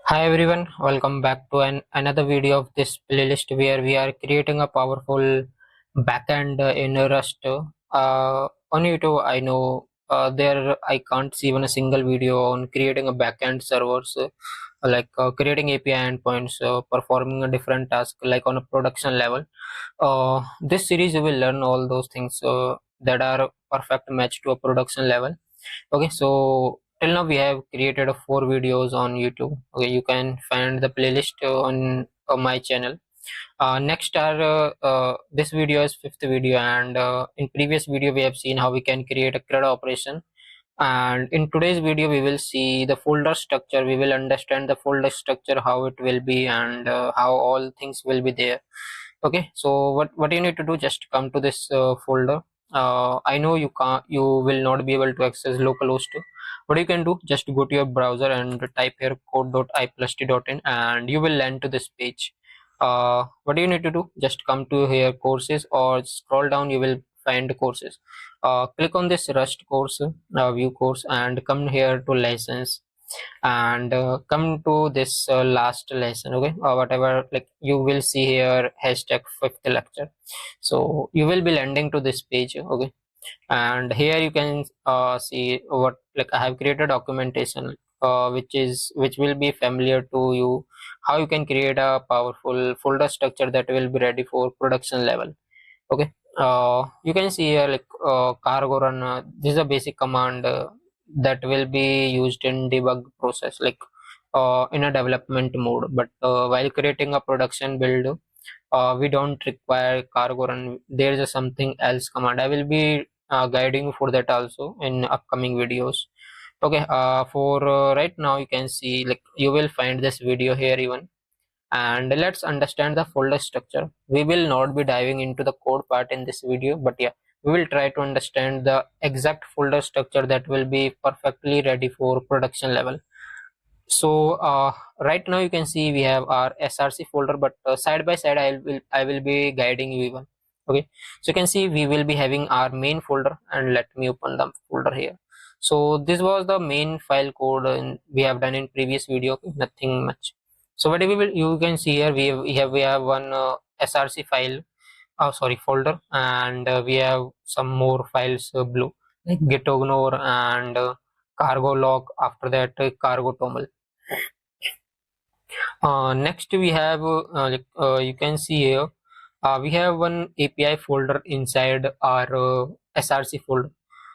Hi everyone, welcome back to another video of this playlist where we are creating a powerful backend in Rust. On YouTube, I know there I can't see even a single video on creating a backend servers, creating API endpoints, performing a different task like on a production level. This series you will learn all those things that are perfect match to a production level. Okay, so till now we have created 4 videos on YouTube. Okay, you can find the playlist on my channel. Next are this video is fifth video, and in previous video we have seen how we can create a CRUD operation. And in today's video we will see the folder structure. We will understand the folder structure, how it will be, and how all things will be there. Okay, so what you need to do, just come to this folder. I know you will not be able to access localhost. What you can do, just go to your browser and type here code.i+t.in and you will land to this page. What do you need to do, just come to here courses or scroll down, you will find courses. Click on this Rust course, view course, and come here to license, and come to this last lesson. Okay, whatever, like you will see here hashtag fifth lecture, so you will be landing to this page. Okay, and here you can see what, like I have created documentation which will be familiar to you, how you can create a powerful folder structure that will be ready for production level. Okay, you can see here like cargo run, this is a basic command that will be used in debug process, like in a development mode, but while creating a production build we don't require cargo run. There is a something else command, I will be guiding you for that also in upcoming videos. Okay, for right now you can see, like you will find this video here even, and let's understand the folder structure. We will not be diving into the code part in this video, but yeah, we will try to understand the exact folder structure that will be perfectly ready for production level. So right now you can see we have our src folder, but side by side I will be guiding you even. Okay, so you can see we will be having our main folder, and let me open the folder here. So this was the main file code we have done in previous video. Okay, nothing much. So what we will, you can see here we have one src file, sorry, folder, and we have some more files below, like gitignore and cargo log, after that cargo toml. Next we have you can see here we have one API folder inside our src folder.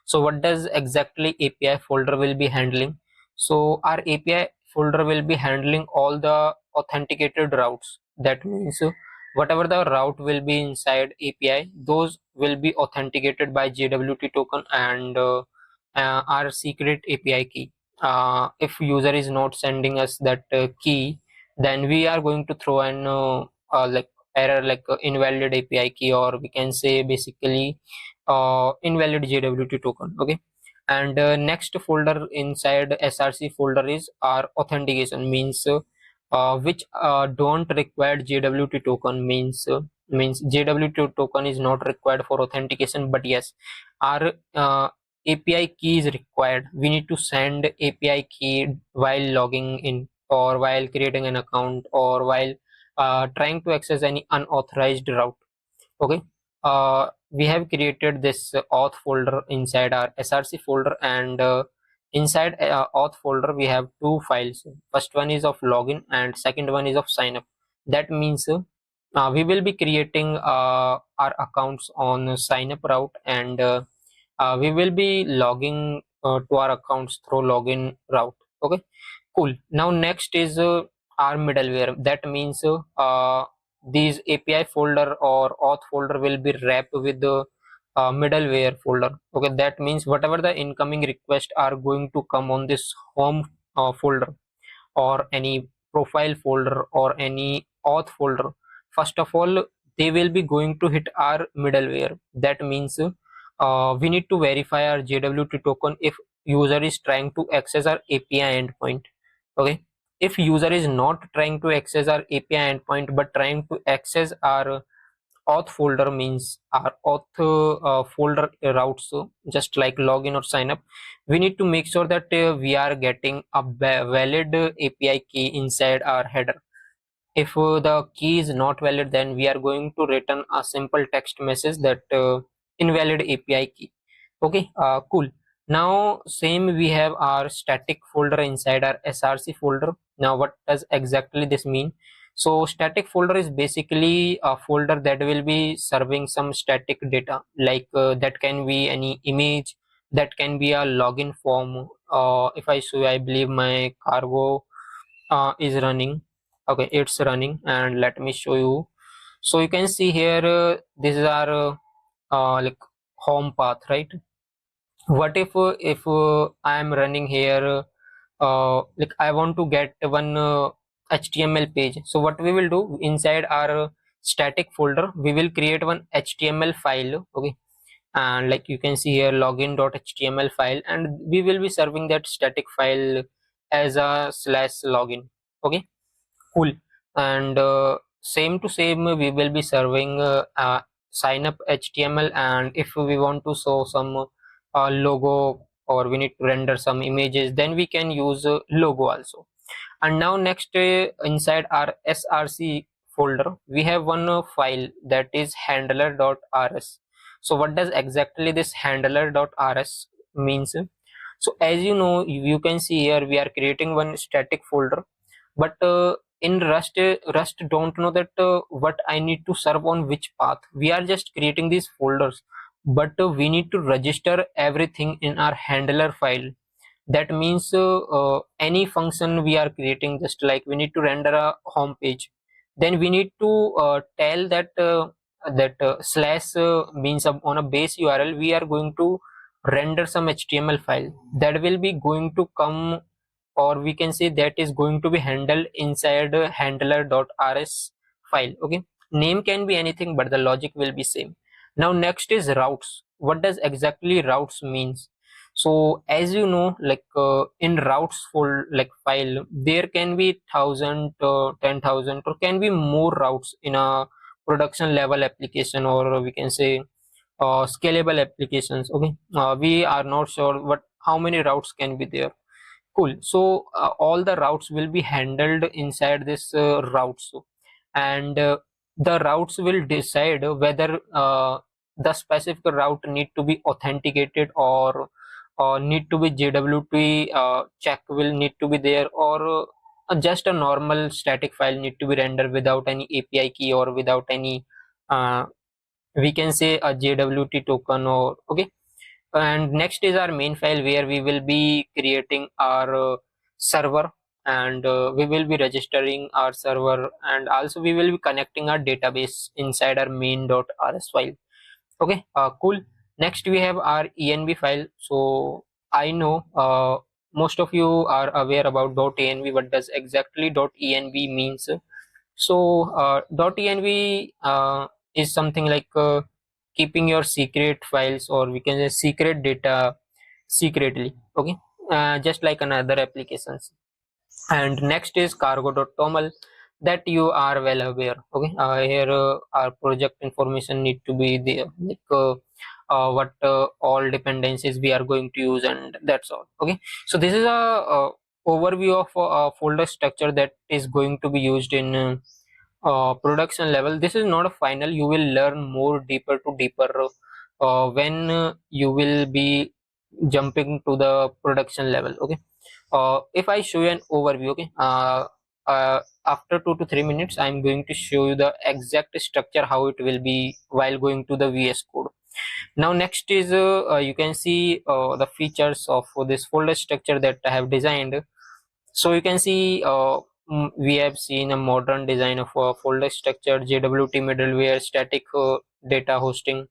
So what does exactly API folder will be handling? So our API folder will be handling all the authenticated routes. That means whatever the route will be inside API, those will be authenticated by JWT token and our secret API key. If user is not sending us that key, then we are going to throw an like error, like invalid API key, or we can say basically invalid JWT token. Okay, and next folder inside src folder is our authentication, means which don't require JWT token, means JWT token is not required for authentication, but yes, our API key is required. We need to send API key while logging in, or while creating an account, or while trying to access any unauthorized route. Okay, we have created this auth folder inside our src folder, and inside auth folder we have two files. First one is of login and second one is of sign up. That means we will be creating our accounts on sign up route, and we will be logging to our accounts through login route. Okay, cool. Now next is our middleware. That means these API folder or auth folder will be wrapped with the middleware folder. Okay, that means whatever the incoming requests are going to come on this home folder, or any profile folder, or any auth folder, first of all they will be going to hit our middleware. That means we need to verify our JWT token if user is trying to access our API endpoint. Okay, if user is not trying to access our API endpoint but trying to access our auth folder means our auth folder routes, just like login or sign up. We need to make sure that we are getting a valid API key inside our header. If the key is not valid, then we are going to return a simple text message that invalid API key. Okay, cool. Now same, we have our static folder inside our src folder. Now what does exactly this mean? So static folder is basically a folder that will be serving some static data, like that can be any image, that can be a login form. If I show, I believe my cargo is running. Okay, it's running, and let me show you. So you can see here, this is our like home path, right? What if I am running here, like I want to get one HTML page. So what we will do, inside our static folder we will create one HTML file. Okay, and like you can see here, login.html file, and we will be serving that static file as a slash login. Okay, cool. And same to same, we will be serving sign up HTML, and if we want to show some logo, or we need to render some images, then we can use logo also. And now next, inside our src folder we have one file that is handler.rs. So what does exactly this handler.rs means? So as you know, you can see here we are creating one static folder, but in rust don't know that what I need to serve on which path. We are just creating these folders, but we need to register everything in our handler file. That means any function we are creating, just like we need to render a home page, then we need to tell that slash means on a base URL we are going to render some HTML file that will be going to come, or we can say that is going to be handled inside handler.rs file. Okay, name can be anything, but the logic will be same. Now next is routes. What does exactly routes means? So as you know, like in routes for like file, there can be 1,000 10,000 or can be more routes in a production level application, or we can say scalable applications. Okay, we are not sure what how many routes can be there. Cool. So all the routes will be handled inside this routes, and the routes will decide whether the specific route need to be authenticated, or need to be JWT check will need to be there, or just a normal static file need to be rendered without any API key or without any uh, we can say a JWT token. Or okay, and next is our main file where we will be creating our server, and we will be registering our server, and also we will be connecting our database inside our main.rs file. Okay, cool. Next we have our env file. So I know most of you are aware about .env. What does exactly .env means? So .env is something like keeping your secret files, or we can say secret data secretly. Okay, just like another applications. And next is cargo.toml, that you are well aware. Okay, here our project information need to be there, like what all dependencies we are going to use, and that's all. Okay, so this is a overview of a folder structure that is going to be used in production level. This is not a final, you will learn more deeper to deeper when you will be jumping to the production level. Okay, if I show you an overview, okay, after 2 to 3 minutes I'm going to show you the exact structure how it will be while going to the VS code. Now next is you can see the features of this folder structure that I have designed. So you can see we have seen a modern design of a folder structure, JWT middleware, static data hosting.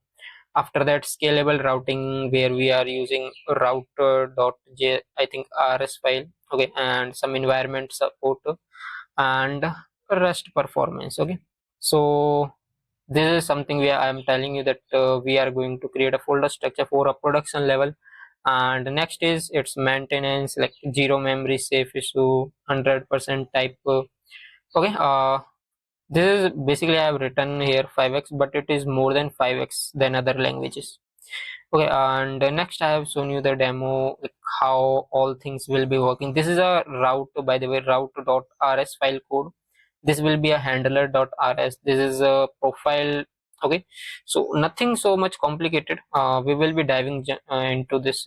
After that, scalable routing, where we are using router.j, I think RS file. Okay, and some environment support and Rust performance. Okay, so this is something where I am telling you that we are going to create a folder structure for a production level. And next is its maintenance, like zero memory, safe issue, 100% type. Okay, This is basically I have written here 5x, but it is more than 5x than other languages. Okay, and next I have shown you the demo, like how all things will be working. This is a route, by the way, route.rs file code. This will be a handler.rs. This is a profile. Okay, so nothing so much complicated. We will be diving into this,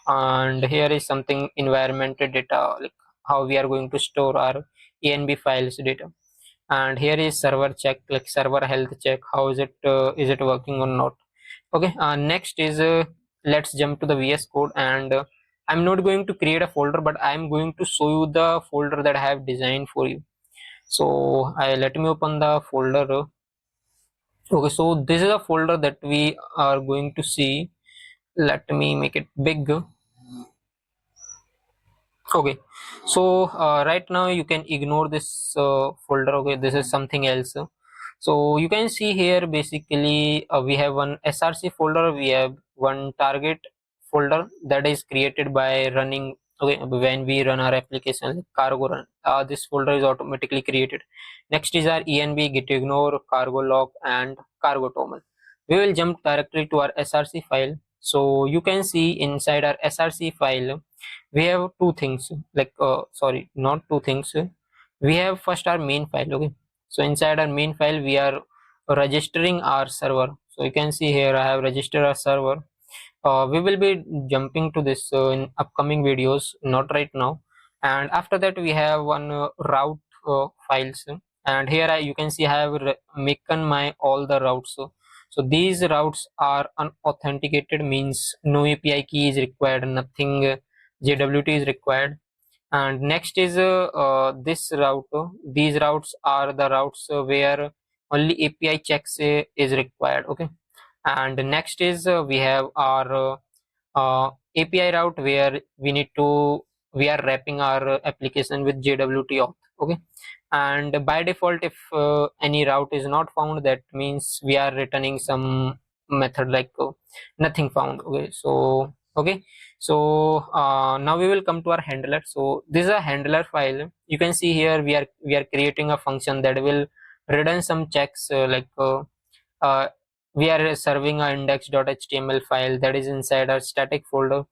and here is something environment data, like how we are going to store our env files data. And here is server check, like server health check, how is it working or not. Okay, next is let's jump to the VS Code, and I'm not going to create a folder, but I'm going to show you the folder that I have designed for you. So I let me open the folder. Okay, so this is a folder that we are going to see. Let me make it big. Okay, so right now you can ignore this folder. Okay, this is something else. So you can see here basically we have one src folder, we have one target folder that is created by running. Okay, when we run our application like cargo run, this folder is automatically created. Next is our env git ignore, cargo log, and cargo toml. We will jump directly to our src file. So you can see inside our src file we have two things, like sorry, not two things. We have first our main file. Okay, so inside our main file we are registering our server. So you can see here I have registered our server. We will be jumping to this in upcoming videos, not right now. And after that we have one route files, and here you can see I have maken my all the routes. So these routes are unauthenticated, means no API key is required, nothing JWT is required. And next is this route. These routes are the routes where only API checks is required. Okay, and next is we have our API route where we are wrapping our application with JWT auth. Okay, and by default if any route is not found, that means we are returning some method like nothing found. Okay, so okay, so now we will come to our handler. So this is a handler file. You can see here we are creating a function that will return some checks, uh, we are serving a index.html file that is inside our static folder,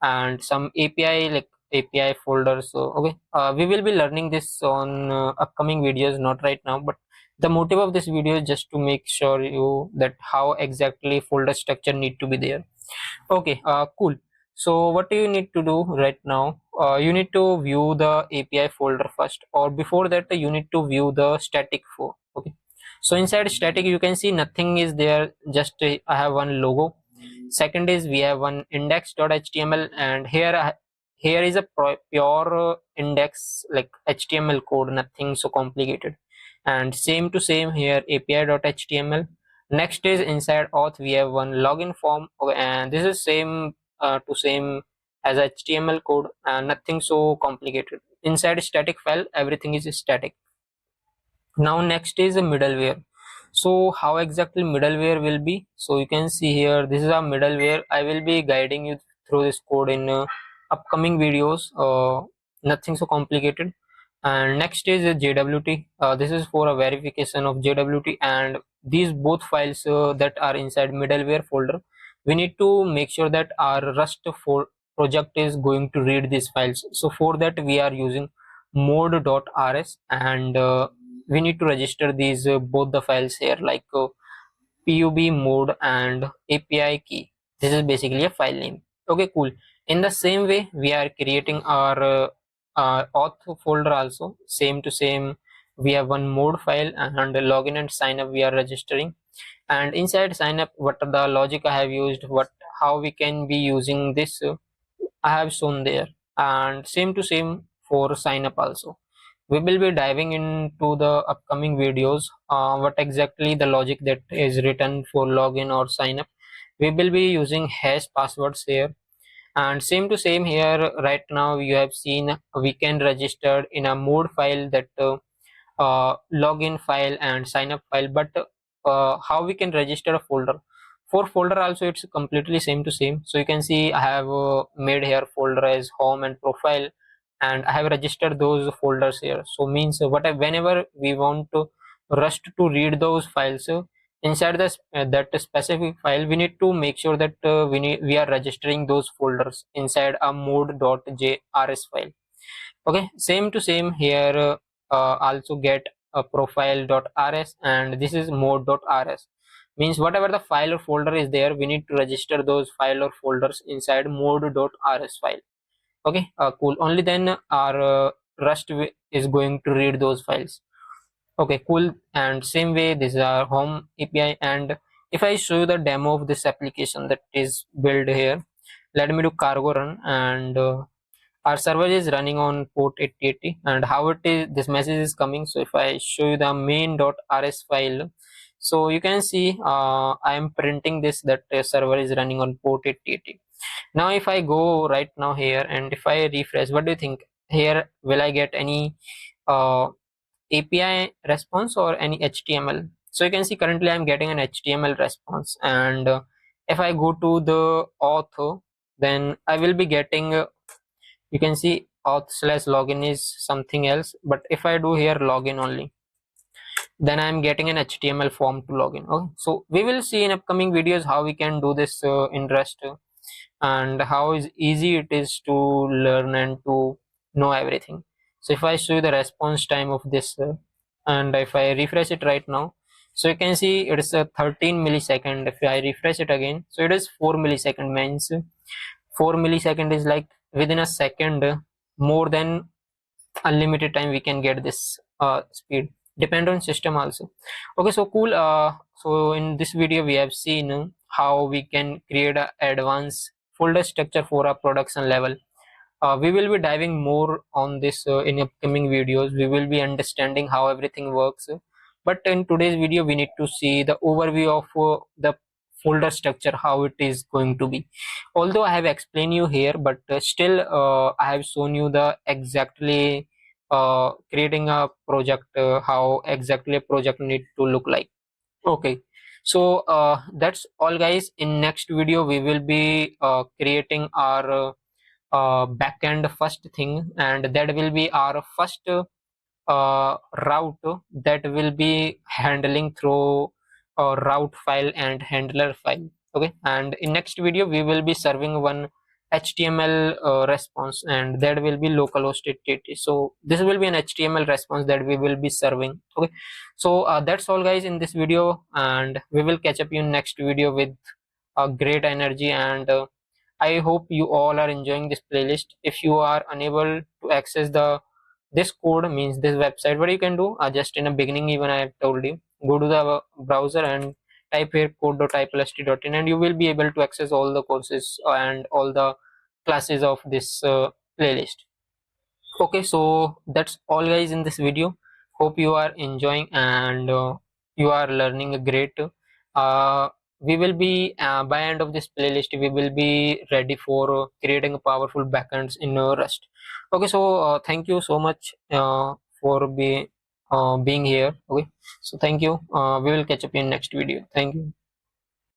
and some API, like API folder. So okay, we will be learning this on upcoming videos, not right now, but the motive of this video is just to make sure you that how exactly folder structure need to be there. Okay, cool. So what do you need to do right now? You need to view the API folder first, or before that you need to view the static for. Okay, so inside static you can see nothing is there, just I have one logo. Second is we have one index.html, and here is a pure index, like HTML code, nothing so complicated. And same to same here, api.html. Next is inside auth we have one login form. Okay, and this is same to same as HTML code, and nothing so complicated. Inside static file everything is static. Now next is a middleware. So how exactly middleware will be? So you can see here this is a middleware. I will be guiding you through this code in upcoming videos. Nothing so complicated. And next is a JWT. This is for a verification of JWT, and these both files that are inside middleware folder, we need to make sure that our Rust for project is going to read these files. So for that we are using mode.rs, and we need to register these both the files here, like pub mode and API key. This is basically a file name. Okay, cool. In the same way we are creating our auth folder also, same to same. We have one mode file, and login and sign up we are registering. And inside sign up, what are the logic I have used, what how we can be using this, I have shown there. And same to same for sign up also. We will be diving into the upcoming videos what exactly the logic that is written for login or sign up. We will be using hash passwords here. And same to same here, right now you have seen we can register in a mode file, that login file and sign up file. But how we can register a folder? For folder also it's completely same to same. So you can see I have made here folder as home and profile, and I have registered those folders here. So means whenever we want to Rust to read those files. Inside that specific file, we need to make sure that we are registering those folders inside a mode.jrs file. Okay, same to same here. Also get a profile.rs, and this is mode.rs. Means whatever the file or folder is there, we need to register those file or folders inside mode.rs file. Okay, cool. Only then our Rust is going to read those files. Okay, cool. And same way, this is our home API. And if I show you the demo of this application that is built here, let me do cargo run, and our server is running on port 8080. And how it is, this message is coming. So if I show you the main.rs file, so you can see I am printing this, that server is running on port 8080. Now if I go right now here and if I refresh, what do you think? Here, will I get any API response or any HTML? So you can see currently I'm getting an HTML response, and if I go to the auth, then I will be getting you can see auth/login is something else, but if I do here login only, then I'm getting an HTML form to login. Okay, so we will see in upcoming videos how we can do this in Rust, and how is easy it is to learn and to know everything. So if I show you the response time of this, and if I refresh it right now, so you can see it is a 13 millisecond. If I refresh it again, so it is 4 millisecond. Means 4 millisecond is like within a second, more than unlimited time we can get this speed, depend on system also. Okay, so cool. So in this video we have seen how we can create a advanced folder structure for a production level. We will be diving more on this in upcoming videos. We will be understanding how everything works, but in today's video we need to see the overview of the folder structure, how it is going to be. Although I have explained you here, but still I have shown you the exactly creating a project, how exactly a project need to look like. Okay, so that's all guys. In next video we will be creating our backend first thing, and that will be our first route that will be handling through a route file and handler file. Okay, and in next video we will be serving one HTML response, and that will be localhost 8080. So this will be an HTML response that we will be serving. Okay, so that's all guys in this video, and we will catch up you in next video with a great energy. And I hope you all are enjoying this playlist. If you are unable to access the this code, means this website, what you can do, just in the beginning even I have told you, go to the browser and type here code.iplst.in, and you will be able to access all the courses and all the classes of this playlist. Okay, so that's all guys in this video. Hope you are enjoying, and you are learning a great. We will be by end of this playlist we will be ready for creating a powerful backends in Rust. Okay, so thank you so much for being here. Okay, so thank you. We will catch up in next video. Thank you.